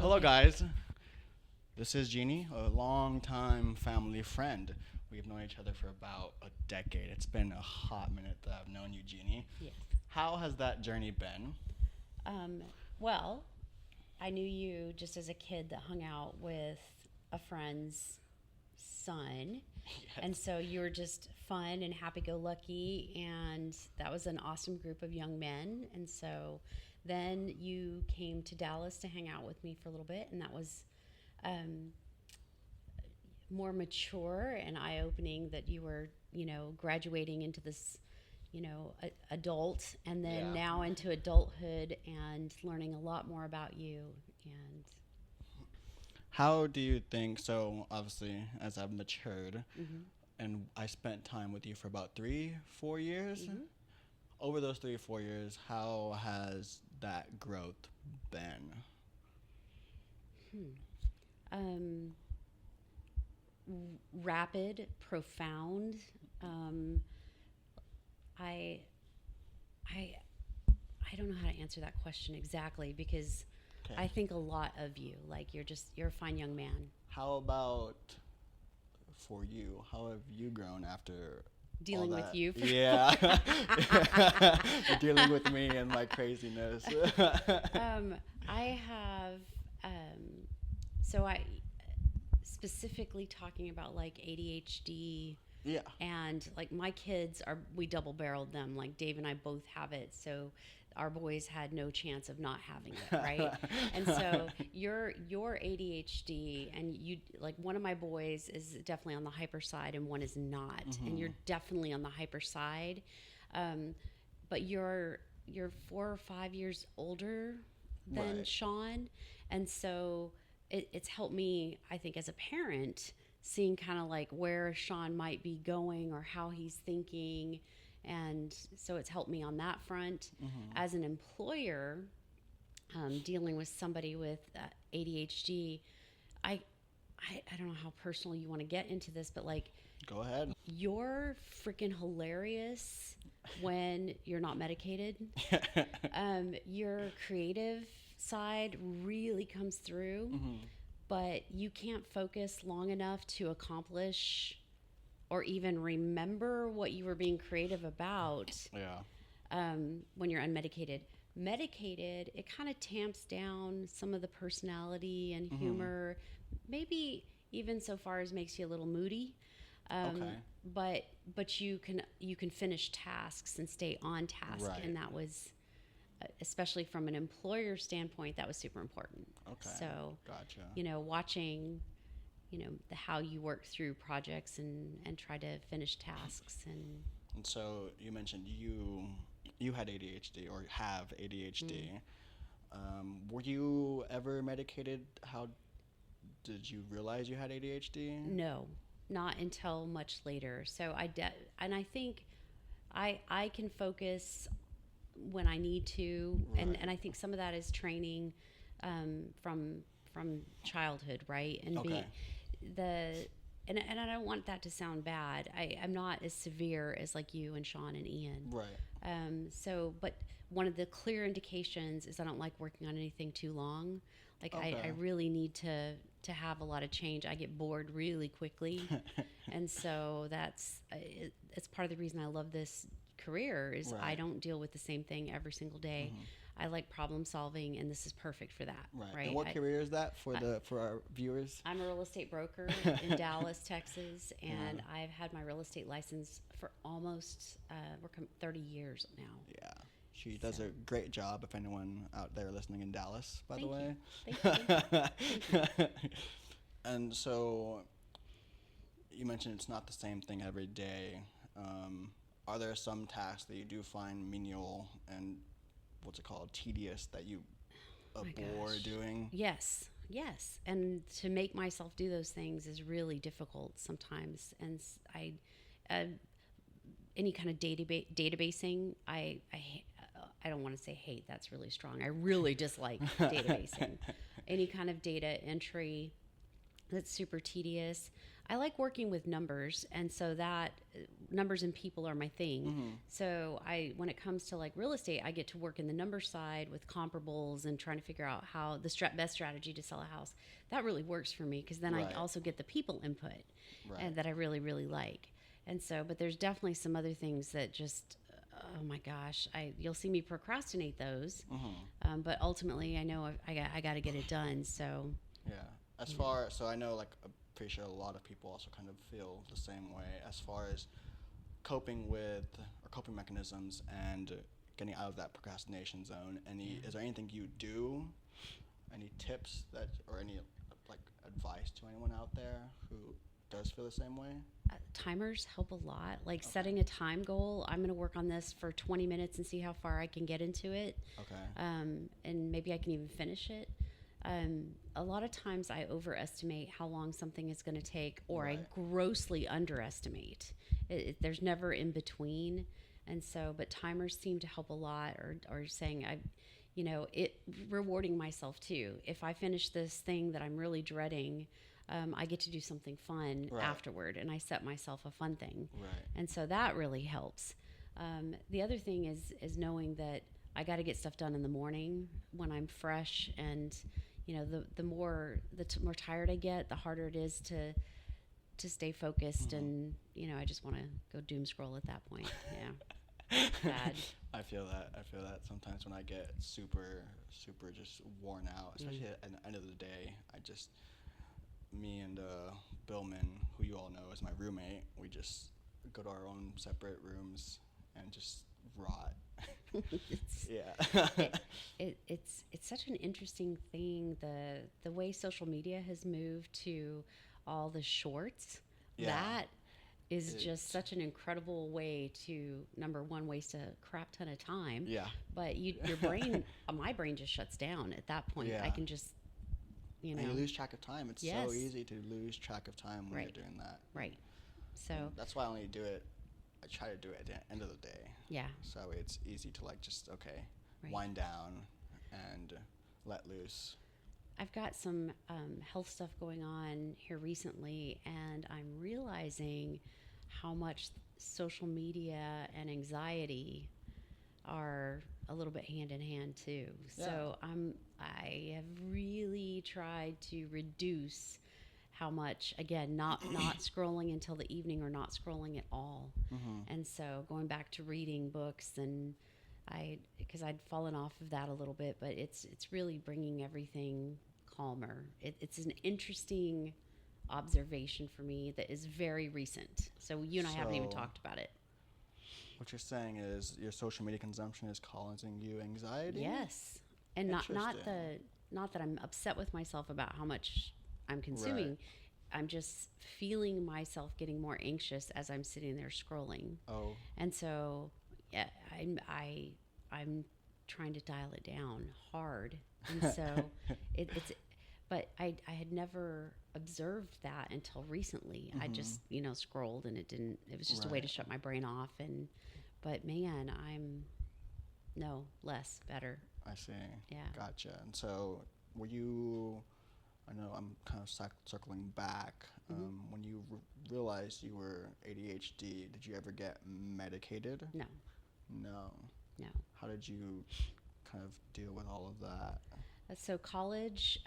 Hello, guys. This is Jeannie, a longtime family friend. We've known each other for about a decade. It's been a hot minute that I've known you, Jeannie. Yes. How has that journey been? Well, I knew you just as a kid that hung out with a friend's son. Yes. And so you were just fun and happy-go-lucky, and that was an awesome group of young men. And so then you came to Dallas to hang out with me for a little bit, and that was more mature and eye-opening that you were, graduating into this, adult, and then now into adulthood and learning a lot more about you. And How do you think, so obviously as I've matured mm-hmm. and I spent time with you for about 3-4 years, Mm-hmm. over those 3-4 years, how has that growth been? Rapid, profound. I don't know how to answer that question exactly because Okay. I think a lot of you. Like you're a fine young man. How about for you? How have you grown after Dealing all with that? you. Yeah. Dealing with me and my craziness. I have. So I specifically talking about like ADHD. Yeah. And like my kids we double barreled them. Like Dave and I both have it. So our boys had no chance of not having it, right? And so your ADHD, and you, like, one of my boys is definitely on the hyper side and one is not. Mm-hmm. And you're definitely on the hyper side. But you're 4 or 5 years older than Right. Sean. And so it's helped me, I think, as a parent, seeing kind of like where Sean might be going or how he's thinking. And so it's helped me on that front. Mm-hmm. As an employer, dealing with somebody with ADHD, I don't know how personal you want to get into this, but like, Go ahead. you're freaking hilarious when you're not medicated. Your creative side really comes through, Mm-hmm. but you can't focus long enough to accomplish or even remember what you were being creative about Yeah. when you're unmedicated. Medicated, it kind of tamps down some of the personality and Mm-hmm. humor, maybe even so far as makes you a little moody. Okay. But you can finish tasks and stay on task, Right. and that was, especially from an employer standpoint, that was super important. Okay. So, Gotcha. watching, how you work through projects and try to finish tasks. And So you mentioned you had ADHD or have ADHD. Were you ever medicated? How did you realize you had ADHD? no, not until much later. So and I think I can focus when I need to, Right. and I think some of that is training from childhood, right? And Okay. and I don't want that to sound bad. I'm not as severe as like you and Sean and Ian. Right. But one of the clear indications is I don't like working on anything too long. Like Okay. I really need to have a lot of change. I get bored really quickly. And so it's part of the reason I love this career is I Right. don't deal with the same thing every single day. I like problem solving, and this is perfect for that. Right. And what career is that for our viewers? I'm a real estate broker in Dallas, Texas, and I've had my real estate license for almost 30 years now. Yeah. She does a great job, if anyone out there listening in Dallas, by the way. Thank you. And so you mentioned it's not the same thing every day. Are there some tasks that you do find menial and tedious that you my abhor gosh. doing? Yes. And to make myself do those things is really difficult sometimes. And any kind of databasing, I don't want to say hate, that's really strong. I really dislike databasing. Any kind of data entry that's super tedious. I like working with numbers, and so that numbers and people are my thing. So when it comes to like real estate, I get to work in the number side with comparables and trying to figure out how the best strategy to sell a house. That really works for me because then I also get the people input and that I really, really like. And so, but there's definitely some other things that just, oh my gosh, you'll see me procrastinate those. But ultimately I know I got to get it done. So so I know, like, I'm pretty sure a lot of people also kind of feel the same way as far as coping mechanisms and getting out of that procrastination zone. Is there anything you do, any tips or any like advice to anyone out there who does feel the same way? Timers help a lot. Like setting a time goal. I'm going to work on this for 20 minutes and see how far I can get into it. And maybe I can even finish it. A lot of times I overestimate how long something is going to take, or I grossly underestimate. There's never in between. And so, but timers seem to help a lot, or saying rewarding myself too. If I finish this thing that I'm really dreading, I get to do something fun afterward, and I set myself a fun thing. And so that really helps. The other thing is knowing that I got to get stuff done in the morning when I'm fresh, and the more tired I get, the harder it is to stay focused. And I just want to go doom scroll at that point. Bad. I feel that sometimes when I get super just worn out, especially at the end of the day. Me and Billman, who you all know is my roommate, we just go to our own separate rooms and just rot. It's such an interesting thing, the way social media has moved to all the shorts. That is just such an incredible way to, number one, waste a crap ton of time. But your brain, my brain just shuts down at that point. I can just, and you lose track of time. It's so easy to lose track of time when you're doing that. So and that's why I try to do it at the end of the day. So it's easy to wind down and let loose. I've got some health stuff going on here recently, and I'm realizing how much social media and anxiety are a little bit hand in hand too. So I have really tried to reduce how much, again, not scrolling until the evening, or not scrolling at all. And so going back to reading books, and because I'd fallen off of that a little bit, but it's really bringing everything calmer. It's an interesting observation for me that is very recent. So you and I haven't even talked about it. What you're saying is your social media consumption is causing you anxiety? Yes. And not that I'm upset with myself about how much I'm consuming. I'm just feeling myself getting more anxious as I'm sitting there scrolling. And so I'm trying to dial it down hard. And so but I had never observed that until recently. I just, scrolled, and it was just a way to shut my brain off. But man, less, better. I see. Yeah. Gotcha. And so I know I'm kind of circling back. When you realized you were ADHD, did you ever get medicated? No. How did you kind of deal with all of that? So college,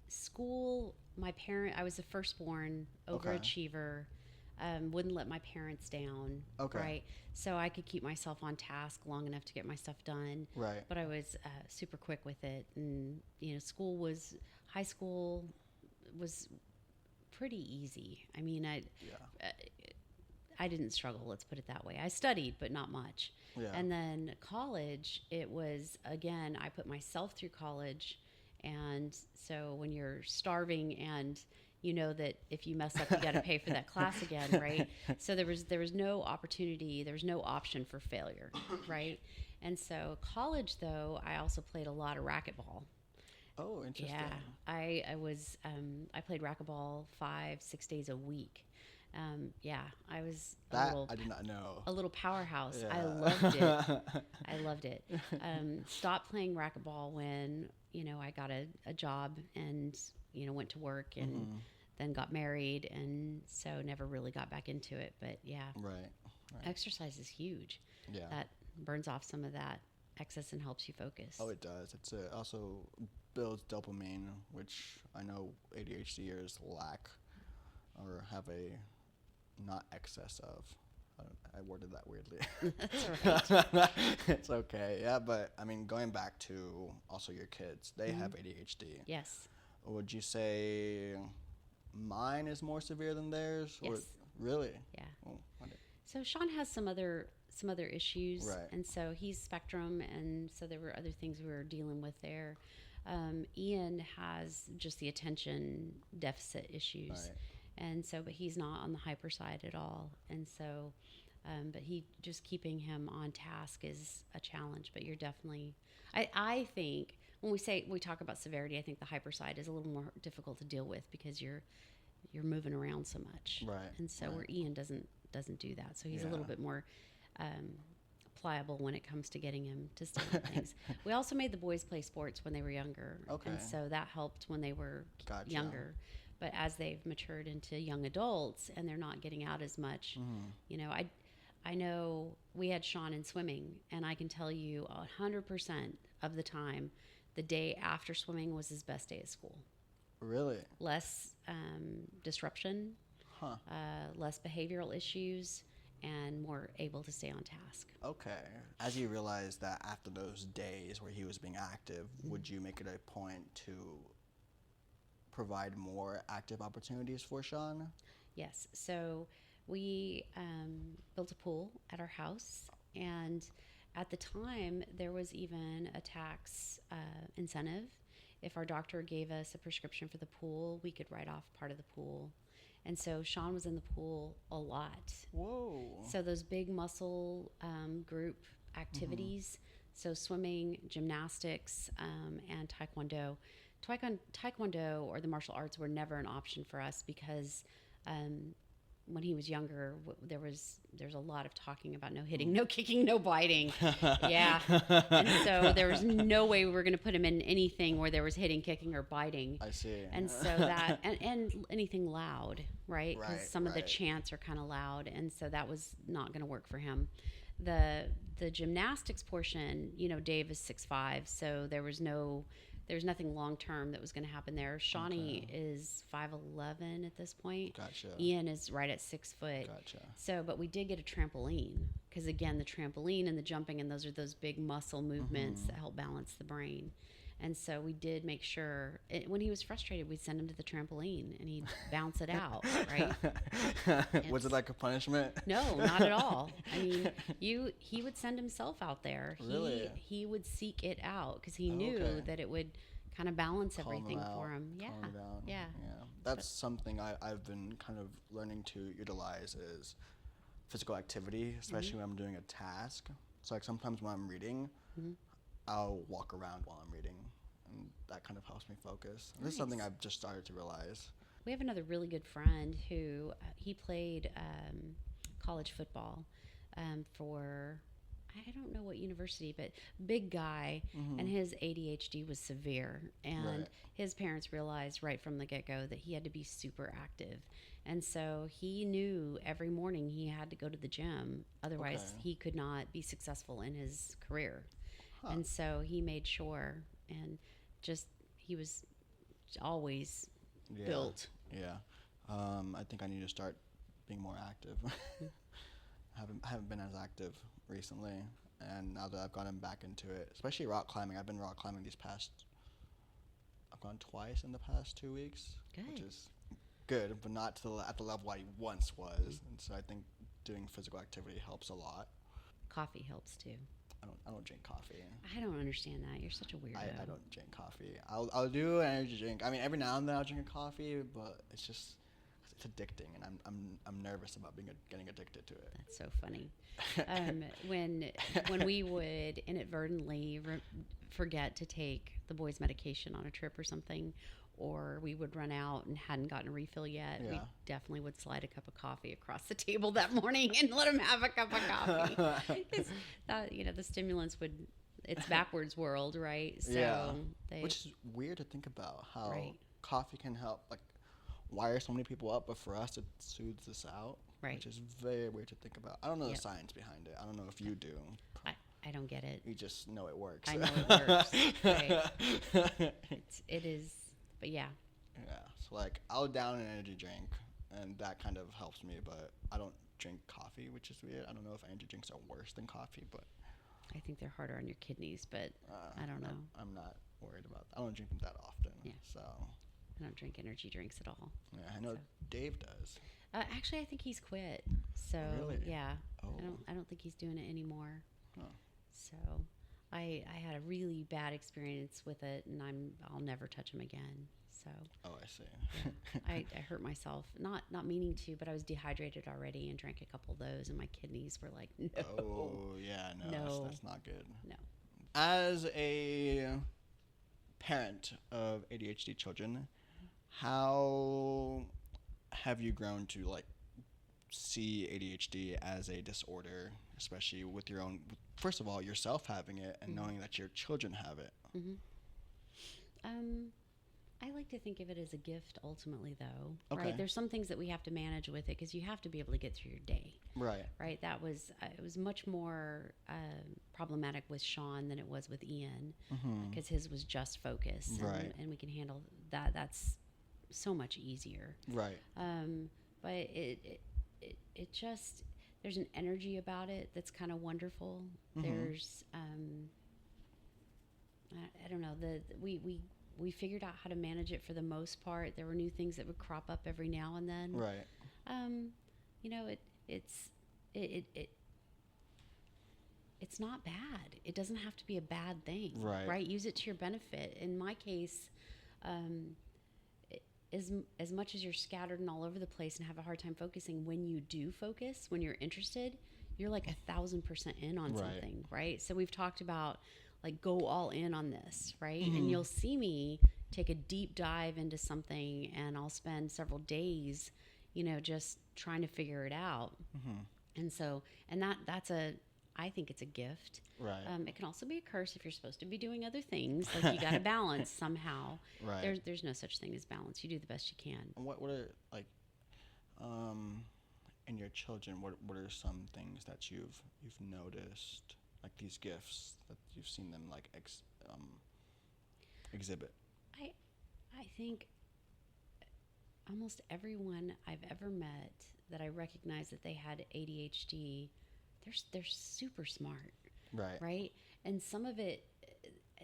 school, I was the firstborn, overachiever, wouldn't let my parents down. Right? So I could keep myself on task long enough to get my stuff done. But I was super quick with it. And, high school was pretty easy. I mean, I didn't struggle, let's put it that way. I studied, but not much. And then college, it was, again, I put myself through college. And so when you're starving, and you know that if you mess up, you got to pay for that class again, right? So there was no opportunity, there was no option for failure, right? And so college, though, I also played a lot of racquetball. Oh, interesting. Yeah, I I played racquetball 5-6 days a week. I was I did not know. A little powerhouse. I loved it. I loved it. Stopped playing racquetball when I got a job and went to work, and then got married, and so never really got back into it. But yeah, Right. Right. exercise is huge. Yeah. That burns off some of that excess and helps you focus. Oh, it does. It's also builds dopamine, which I know ADHDers lack or have a not excess of. I worded that weirdly. That's right. It's okay. Yeah, but I mean, going back to also your kids, they have ADHD. Yes. Would you say mine is more severe than theirs? Or Yes. really? Yeah. Oh, So Sean has some other issues, Right. and so he's spectrum, and so there were other things we were dealing with there. Ian has just the attention deficit issues, Right. and so but he's not on the hyper side at all, and so but he just keeping him on task is a challenge. But you're definitely, I think when we talk about severity, I think the hyper side is a little more difficult to deal with because you're moving around so much, Right. and so Right. where Ian doesn't do that, so he's a Yeah. little bit more pliable when it comes to getting him to stay on things. We also made the boys play sports when they were younger, Okay. and so that helped when they were Gotcha. younger. But as they've matured into young adults and they're not getting out as much, you know, I know we had Sean in swimming, and I can tell you 100% of the time, the day after swimming was his best day at school. Really? Less disruption, Huh. less behavioral issues, and more able to stay on task. Okay. As you realized that after those days where he was being active, would you make it a point to provide more active opportunities for Sean? Yes. So we built a pool at our house, and at the time there was even a tax incentive. If our doctor gave us a prescription for the pool, we could write off part of the pool. And so Sean was in the pool a lot. Whoa. So those big muscle group activities, so swimming, gymnastics, and taekwondo. Taekwondo or the martial arts were never an option for us because when he was younger, there's a lot of talking about no hitting, no kicking, no biting. Yeah. And so there was no way we were going to put him in anything where there was hitting, kicking, or biting. I see. And so that, and anything loud, right? Because Right, some of the right. chants are kind of loud. And so that was not going to work for him. The gymnastics portion, you know, Dave is 6'5", so there's nothing long term that was going to happen there. Shawnee is 5'11" at this point. Gotcha. Ian is right at 6 foot. Gotcha. So, but we did get a trampoline because again, the trampoline and the jumping, and those are those big muscle movements that help balance the brain. And so we did make sure when he was frustrated, we'd send him to the trampoline and he'd bounce it out, right? Was it like a punishment? No, not at all. I mean, he would send himself out there. Really? He would seek it out because he Oh, knew okay. that it would kind of balance Calm everything out, for him. Yeah. calm down. Yeah. That's something I've been kind of learning to utilize is physical activity, especially when I'm doing a task. So like sometimes when I'm reading, I'll walk around while I'm reading, and that kind of helps me focus. And this is something Nice. I've just started to realize. We have another really good friend who he played college football for I don't know what university, but big guy, and his ADHD was severe, and Right. his parents realized right from the get-go that he had to be super active, and so he knew every morning he had to go to the gym, otherwise Okay. he could not be successful in his career. Huh. And so he made sure, and just he was always Yeah. built. Yeah. I think I need to start being more active. haven't been as active recently, and now that I've gotten back into it, especially rock climbing. I've been rock climbing I've gone twice in the past 2 weeks, which Good. is good, but not at the level I once was. And so I think doing physical activity helps a lot. Coffee helps too. I don't drink coffee. I don't understand that. You're such a weirdo. I don't drink coffee. I'll do an energy drink. I mean, every now and then I'll drink a coffee, but it's addicting, and I'm nervous about getting addicted to it. That's so funny. When we would inadvertently forget to take the boys' medication on a trip or something, or we would run out and hadn't gotten a refill yet, we Yeah. definitely would slide a cup of coffee across the table that morning and let them have a cup of coffee. 'Cause that, the stimulants it's backwards world, right? So Yeah. they, Which is weird to think about how Right. coffee can help. Like wire so many people up, but for us, it soothes us out, Right. which is very weird to think about. I don't know Yep. the science behind it. I don't know if you do. I don't get it. You just know it works. I know it works. Right. It is, but yeah. Yeah. So like, I'll down an energy drink, and that kind of helps me. But I don't drink coffee, which is weird. I don't know if energy drinks are worse than coffee, but I think they're harder on your kidneys, but I don't know. I'm not worried about that. I don't drink them that often. Yeah. So I don't drink energy drinks at all. yeah, I know So. Dave does. Actually, I think he's quit. So Really? yeah, Oh. I don't think he's doing it anymore. Huh. So I had a really bad experience with it, and I'll never touch him again. So Oh, I see. I hurt myself, not meaning to, but I was dehydrated already and drank a couple of those, and my kidneys were like, no. Oh, yeah, No. that's not good. No. As a parent of ADHD children, how have you grown to like see ADHD as a disorder, especially with your own, first of all, yourself having it and knowing that your children have it? I like to think of it as a gift ultimately, though. Okay. Right? There's some things that we have to manage with it because you have to be able to get through your day. Right. Right? That was it was much more problematic with Sean than it was with Ian because his was just focus, Right. and we can handle that. That's so much easier. Right. But it just there's an energy about it that's kind of wonderful. There's I don't know we figured out how to manage it for the most part. There were new things that would crop up every now and then. Right. You know, it's not bad. It doesn't have to be a bad thing. Right. Right? Use it to your benefit. In my case, as much as you're scattered and all over the place and have a hard time focusing, when you do focus, when you're interested, you're like 1,000% in on Right. something, right? So we've talked about like go all in on this, right? And you'll see me take a deep dive into something, and I'll spend several days, just trying to figure it out. And so, I think it's a gift. Right. It can also be a curse if you're supposed to be doing other things. Like you got to balance somehow. Right. There's no such thing as balance. You do the best you can. What are like, in your children? What are some things that you've noticed, like these gifts that you've seen them like exhibit? I think almost everyone I've ever met that I recognize that they had ADHD, they're super smart. Right. Right? And some of it,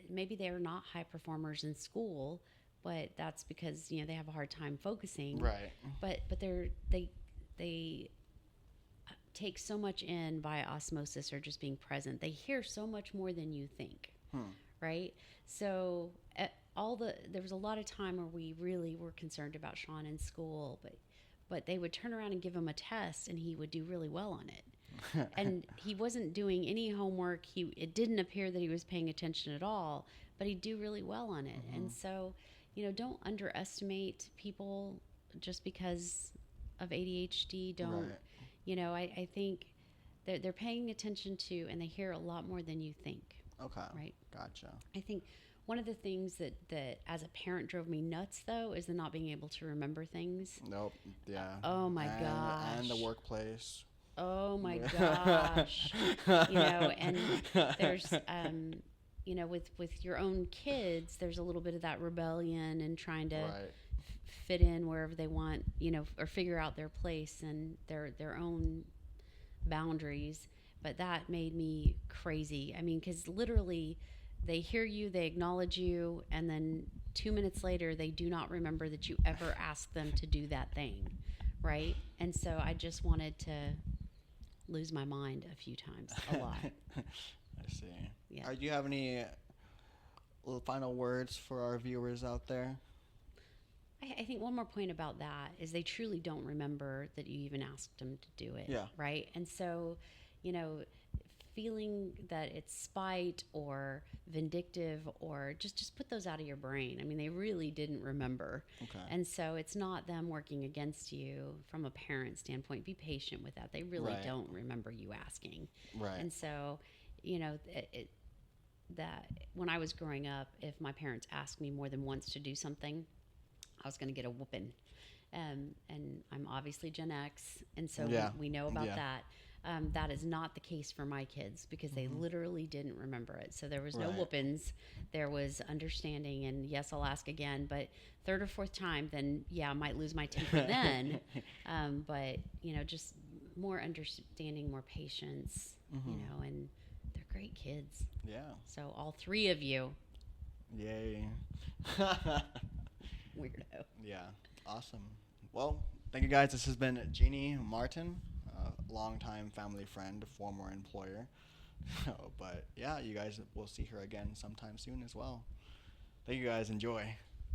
maybe they're not high performers in school, but that's because, they have a hard time focusing. Right. But they take so much in by osmosis or just being present. They hear so much more than you think. Right? So there was a lot of time where we really were concerned about Sean in school, but they would turn around and give him a test and he would do really well on it. And he wasn't doing any homework. It didn't appear that he was paying attention at all, but he'd do really well on it. And so, don't underestimate people just because of ADHD. Don't, Right. I think they're paying attention to, and they hear a lot more than you think. Okay. Right. Gotcha. I think one of the things that as a parent drove me nuts, though, is the not being able to remember things. Nope. Yeah. Oh my And gosh. the workplace. Oh my gosh. And there's, with your own kids, there's a little bit of that rebellion and trying to Right. fit in wherever they want, or figure out their place and their own boundaries. But that made me crazy. I mean, because literally they hear you, they acknowledge you, and then 2 minutes later, they do not remember that you ever asked them to do that thing. Right. And so I just wanted to lose my mind a few times, a lot. I see. Yeah. Do you have any little final words for our viewers out there? I think one more point about that is they truly don't remember that you even asked them to do it. Yeah. Right. And so, feeling that it's spite or vindictive or just put those out of your brain. I mean, they really didn't remember. Okay. And so it's not them working against you from a parent standpoint. Be patient with that. They really Right. don't remember you asking. Right. And so, that when I was growing up, if my parents asked me more than once to do something, I was going to get a whooping. And I'm obviously Gen X, and so Yeah. we know about Yeah. that. That is not the case for my kids because they literally didn't remember it. So there was no Right. whoopings. There was understanding, and yes, I'll ask again. But third or fourth time, then yeah, I might lose my temper then. But just more understanding, more patience. And they're great kids. Yeah. So all three of you, Yay. weirdo. Yeah. Awesome. Well, thank you guys. This has been Jeannie Martin, longtime family friend, former employer. But yeah, you guys will see her again sometime soon as well. Thank you guys. Enjoy.